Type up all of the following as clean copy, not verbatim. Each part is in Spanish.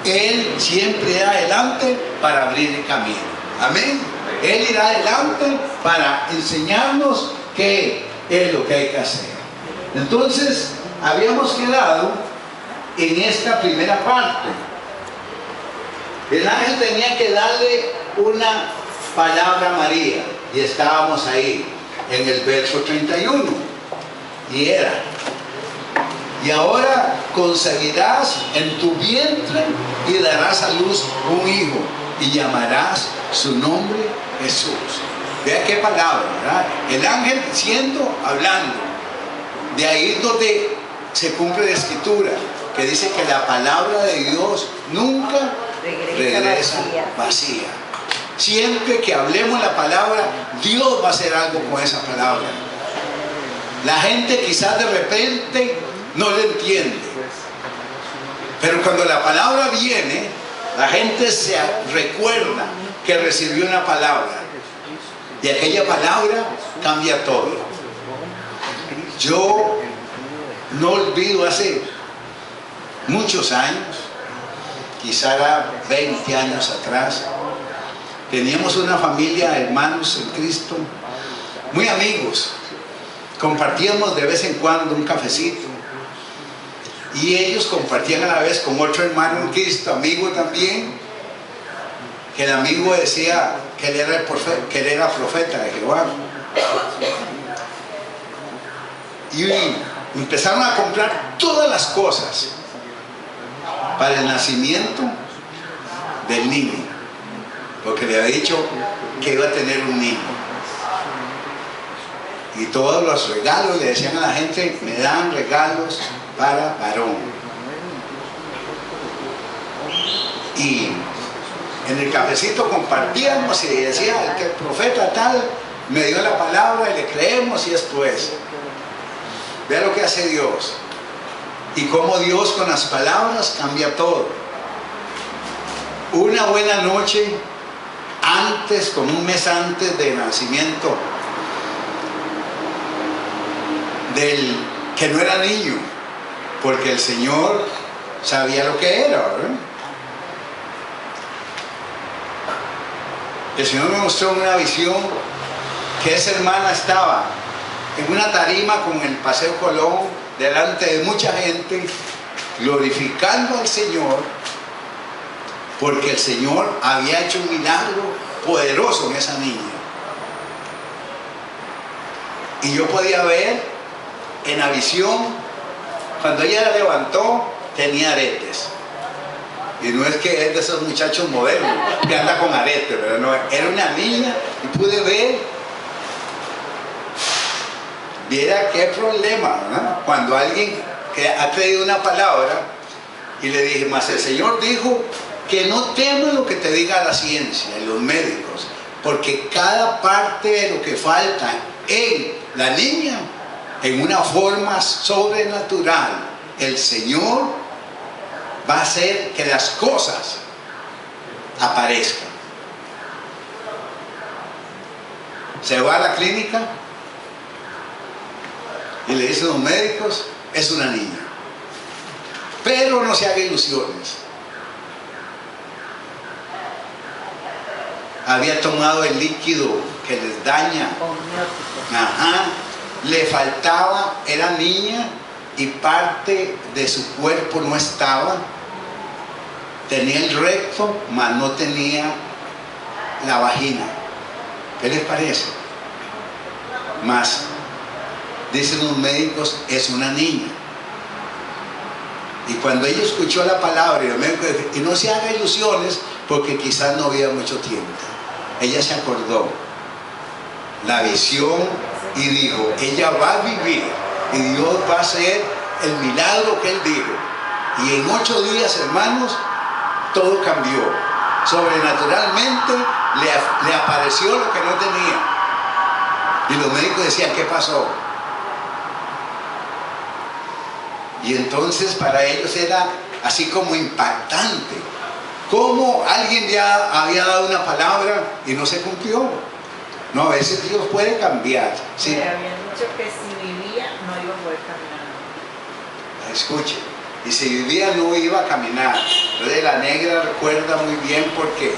Él siempre irá adelante para abrir el camino. Amén. Él irá adelante para enseñarnos qué es lo que hay que hacer. Entonces, habíamos quedado en esta primera parte. El ángel tenía que darle una palabra a María, y estábamos ahí en el verso 31, y era: y ahora concebirás en tu vientre y darás a luz un hijo, y llamarás su nombre Jesús. Vea qué palabra, ¿verdad? El ángel hablando. De ahí es donde se cumple la escritura, que dice que la palabra de Dios nunca regresa vacía. Siempre que hablemos la palabra, Dios va a hacer algo con esa palabra. La gente quizás de repente no le entiende, pero cuando la palabra viene, la gente se recuerda que recibió una palabra, y aquella palabra cambia todo. Yo no olvido, hace muchos años, quizá 20 años atrás, teníamos una familia de hermanos en Cristo, muy amigos. Compartíamos de vez en cuando un cafecito, y ellos compartían a la vez con otro hermano en Cristo, amigo también, que el amigo decía que él era profeta de Jehová. Y empezaron a comprar todas las cosas para el nacimiento del niño, porque le había dicho que iba a tener un niño. Y todos los regalos, le decían a la gente: me dan regalos para varón. Y en el cafecito compartíamos, y decía que el profeta tal me dio la palabra y le creemos, y esto es. Vea lo que hace Dios, y cómo Dios con las palabras cambia todo. Una buena noche antes, como un mes antes del nacimiento del que no era niño, porque el Señor sabía lo que era, ¿verdad? El Señor me mostró una visión que esa hermana estaba en una tarima con el Paseo Colón, delante de mucha gente, glorificando al Señor, porque el Señor había hecho un milagro poderoso en esa niña. Y yo podía ver en la visión, cuando ella la levantó, tenía aretes. Y no es que es de esos muchachos modernos que anda con aretes, pero no, era una niña, y pude ver. Viera qué problema, ¿verdad? Cuando alguien que ha traído una palabra, y le dije: mas el Señor dijo que no temas lo que te diga la ciencia y los médicos, porque cada parte de lo que falta en la niña, en una forma sobrenatural, el Señor va a hacer que las cosas aparezcan. Se va a la clínica y le dicen los médicos: es una niña. Pero no se haga ilusiones. Había tomado el líquido que les daña. Ajá. Le faltaba, era niña, y parte de su cuerpo no estaba. Tenía el recto, mas no tenía la vagina. ¿Qué les parece? Mas dicen los médicos: es una niña. Y cuando ella escuchó la palabra, y el médico dijo: y no se haga ilusiones, porque quizás no había mucho tiempo. Ella se acordó la visión y dijo: ella va a vivir, y Dios va a hacer el milagro que Él dijo. Y en 8 días, hermanos, todo cambió. Sobrenaturalmente le apareció lo que no tenía. Y los médicos decían: ¿qué pasó? Y entonces para ellos era así como impactante. ¿Cómo alguien ya había dado una palabra y no se cumplió? No, a veces Dios puede cambiar. ¿Sí? Me habían dicho que si vivía no iba a poder caminar. Escuche, y si vivía no iba a caminar. Entonces la negra recuerda muy bien porque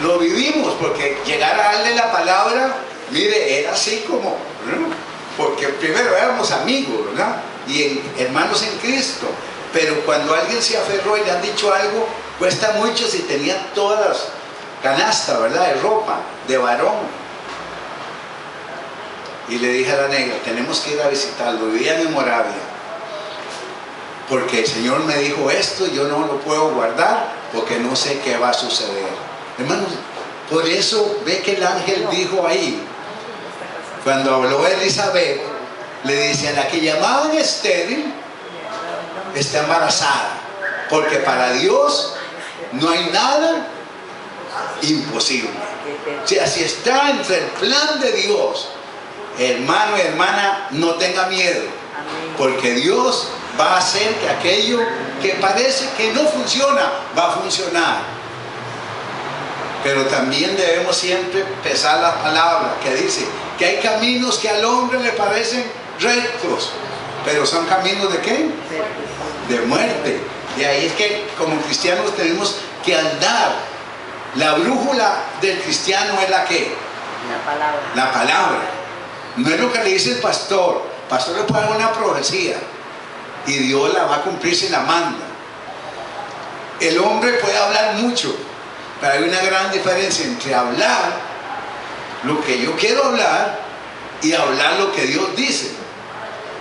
lo vivimos, porque llegar a darle la palabra, mire, era así como, ¿no? Porque primero éramos amigos, ¿verdad? Y hermanos en Cristo, pero cuando alguien se aferró y le han dicho algo, cuesta mucho si tenía todas las canastas, ¿verdad? De ropa, de varón. Y le dije a la negra, tenemos que ir a visitarlo, vivía en Moravia, porque el Señor me dijo esto, yo no lo puedo guardar, porque no sé qué va a suceder. Hermanos, por eso ve que el ángel dijo ahí, cuando habló a Elizabeth, le dice, a la que llamaban estéril, está embarazada, porque para Dios no hay nada imposible. O sea, si está entre el plan de Dios, hermano y hermana, no tenga miedo, porque Dios va a hacer que aquello que parece que no funciona, va a funcionar. Pero también debemos siempre pesar la palabra que dice que hay caminos que al hombre le parecen rectos, pero son caminos ¿de qué? De muerte. Y ahí es que como cristianos tenemos que andar. La brújula del cristiano es la que, la palabra. No es lo que le dice el pastor. El pastor le puede dar una profecía y Dios la va a cumplir si la manda. El hombre puede hablar mucho, pero hay una gran diferencia entre hablar lo que yo quiero hablar y hablar lo que Dios dice.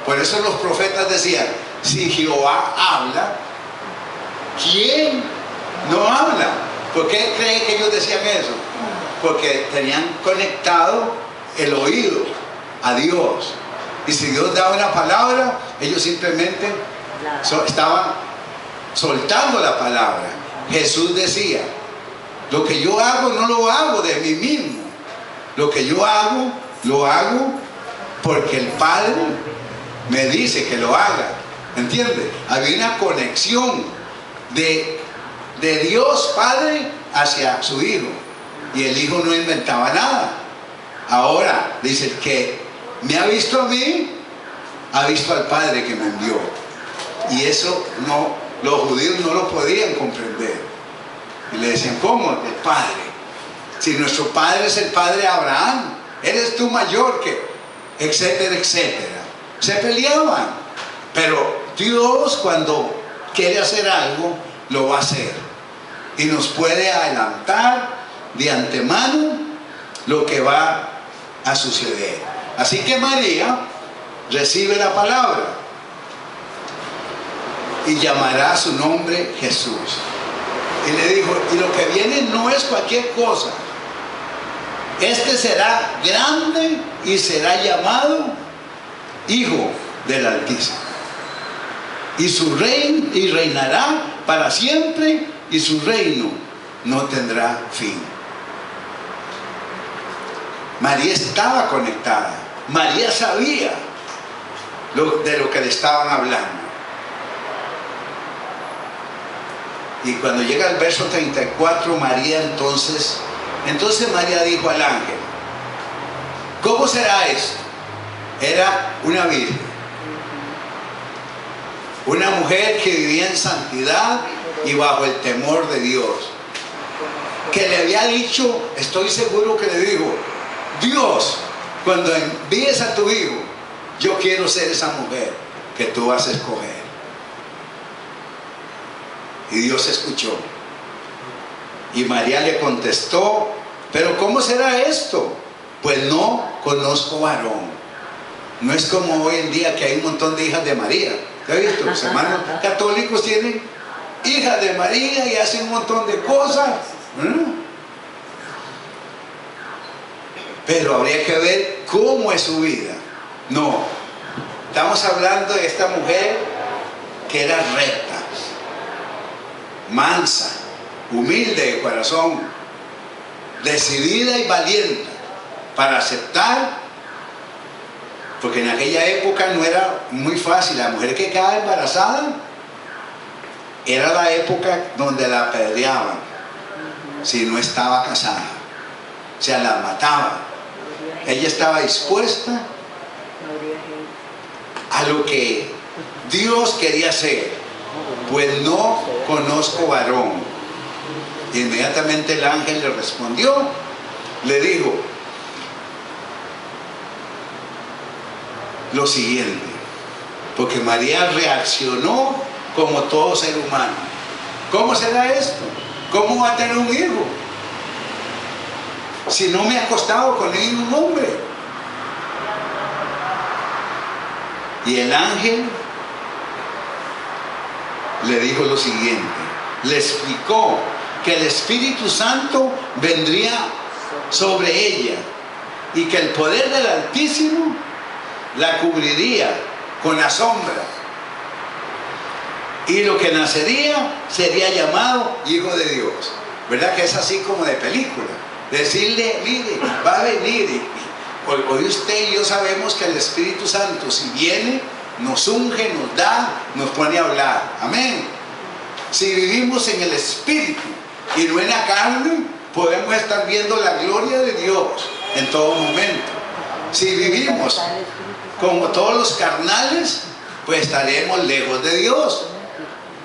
Por eso los profetas decían, si Jehová habla, ¿quién no habla? ¿Por qué creen que ellos decían eso? Porque tenían conectado el oído a Dios. Y si Dios daba una palabra, ellos simplemente estaban soltando la palabra. Jesús decía, lo que yo hago no lo hago de mí mismo. Lo que yo hago, lo hago porque el Padre me dice que lo haga. ¿Entiende? Había una conexión de Dios Padre hacia su Hijo. Y el Hijo no inventaba nada. Ahora, dice, el que me ha visto a mí, ha visto al Padre que me envió. Y eso no, los judíos no lo podían comprender. Y le decían, ¿cómo? El Padre. Si nuestro Padre es el Padre de Abraham, eres tú mayor que, etcétera, etcétera. Se peleaban. Pero Dios, cuando quiere hacer algo, lo va a hacer. Y nos puede adelantar de antemano lo que va a suceder. Así que María recibe la palabra y llamará su nombre Jesús. Y le dijo, y lo que viene no es cualquier cosa. Este será grande y será llamado Hijo del Altísimo. Y reinará para siempre, y su reino no tendrá fin. María estaba conectada. María sabía de lo que le estaban hablando. Y cuando llega el verso 34, María entonces María dijo al ángel, ¿cómo será esto? Era una virgen, una mujer que vivía en santidad y bajo el temor de Dios, que le había dicho, estoy seguro que le dijo, Dios, cuando envíes a tu hijo, yo quiero ser esa mujer que tú vas a escoger. Y Dios escuchó. Y María le contestó, pero ¿cómo será esto? Pues no conozco varón. No es como hoy en día que hay un montón de hijas de María. ¿Te has visto? Los hermanos católicos tienen hijas de María y hacen un montón de cosas. Pero habría que ver cómo es su vida. No, estamos hablando de esta mujer que era recta, mansa, humilde de corazón, decidida y valiente para aceptar, porque en aquella época no era muy fácil. La mujer que quedaba embarazada era la época donde la apedreaban si no estaba casada, o sea, la mataban. Ella estaba dispuesta a lo que Dios quería hacer. pues no conozco varón. Inmediatamente el ángel le respondió, le dijo lo siguiente, porque María reaccionó como todo ser humano. ¿Cómo será esto? ¿Cómo va a tener un hijo si no me ha acostado con ningún hombre? Y el ángel le dijo lo siguiente, le explicó que el Espíritu Santo vendría sobre ella y que el poder del Altísimo la cubriría con la sombra, y lo que nacería sería llamado Hijo de Dios. ¿Verdad que es así como de película? Decirle, mire, va a venir. Hoy usted y yo sabemos que el Espíritu Santo, si viene, nos unge, nos da, nos pone a hablar. Amén. Si vivimos en el Espíritu y no en la carne, podemos estar viendo la gloria de Dios en todo momento. Si vivimos como todos los carnales, pues estaremos lejos de Dios.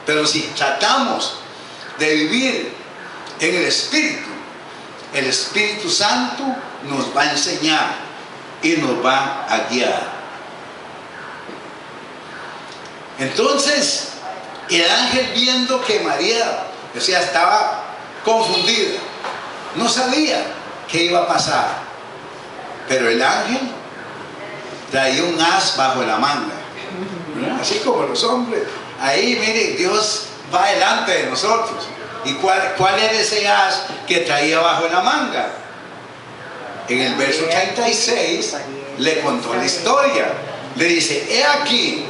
Pero si tratamos de vivir en el Espíritu Santo nos va a enseñar y nos va a guiar. Entonces, el ángel, viendo que María, o sea, estaba confundida, no sabía qué iba a pasar, pero el ángel traía un as bajo la manga, así como los hombres. Ahí, mire, Dios va delante de nosotros. ¿Y cuál era ese as que traía bajo la manga? En el verso 36 le contó la historia. Le dice, he aquí,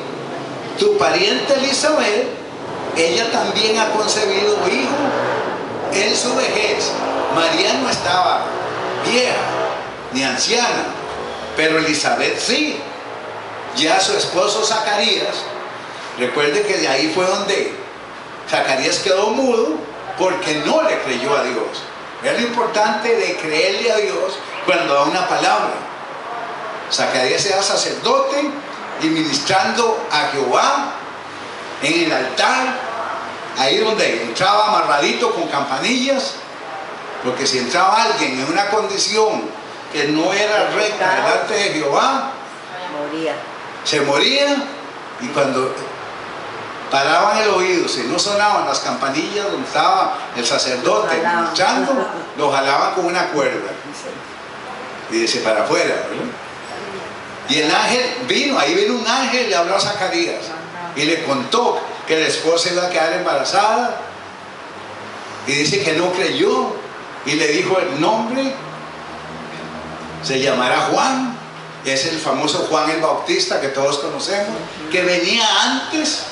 tu pariente Elizabeth, ella también ha concebido hijo en su vejez. María no estaba vieja ni anciana, pero Elizabeth sí. Ya su esposo Zacarías, recuerde que de ahí fue donde Zacarías quedó mudo, porque no le creyó a Dios. Es lo importante de creerle a Dios cuando da una palabra. Zacarías era sacerdote y ministrando a Jehová en el altar, ahí donde entraba amarradito con campanillas, porque si entraba alguien en una condición que no era recta delante de Jehová, se moría. Y cuando paraban el oído, si no sonaban las campanillas donde estaba el sacerdote luchando, lo jalaban con una cuerda y dice para afuera, ¿verdad? Y el ángel vino, ahí vino un ángel, le habló a Zacarías y le contó que la esposa iba a quedar embarazada, y dice que no creyó, y le dijo el nombre, se llamará Juan. Es el famoso Juan el Bautista que todos conocemos, que venía antes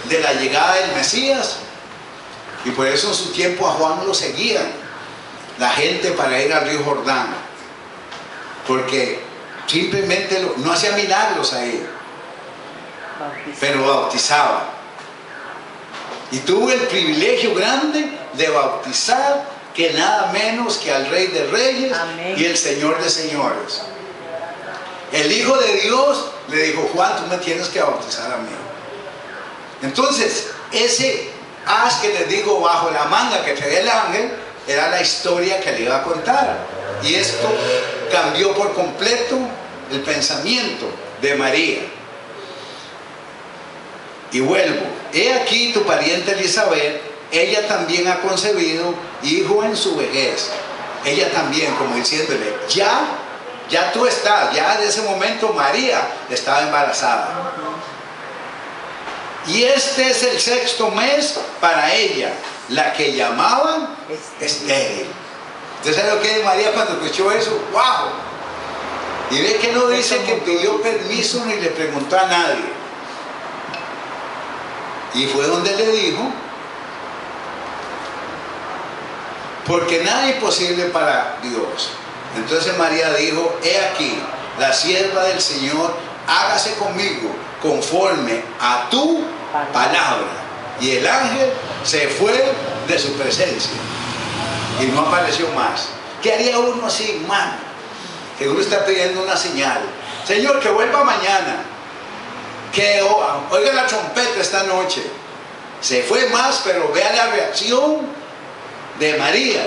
de la llegada del Mesías, y por eso en su tiempo a Juan lo seguían la gente para ir al río Jordán, porque simplemente no hacía milagros ahí, pero bautizaba, y tuvo el privilegio grande de bautizar que nada menos que al Rey de Reyes. Amén. Y el Señor de Señores. El Hijo de Dios le dijo, Juan, tú me tienes que bautizar a mí. Entonces, ese as que les digo bajo la manga que traía el ángel, era la historia que le iba a contar. Y esto cambió por completo el pensamiento de María. Y vuelvo, he aquí tu pariente Elizabeth, ella también ha concebido hijo en su vejez. Ella también, como diciéndole, ya tú estás, ya de ese momento María estaba embarazada. Y este es el 6º mes para ella, la que llamaban estéril. Entonces, ¿sabe lo que María cuando escuchó eso? ¡Wow! Y ve que no dice que pidió permiso ni le preguntó a nadie. Y fue donde le dijo, porque nada es imposible para Dios. Entonces María dijo, he aquí, la sierva del Señor, hágase conmigo conforme a tu palabra. Y el ángel se fue de su presencia y no apareció más. ¿Qué haría uno así, hermano? Que uno está pidiendo una señal. Señor, que vuelva mañana, que oiga la trompeta esta noche. Se fue más, pero vea la reacción de María.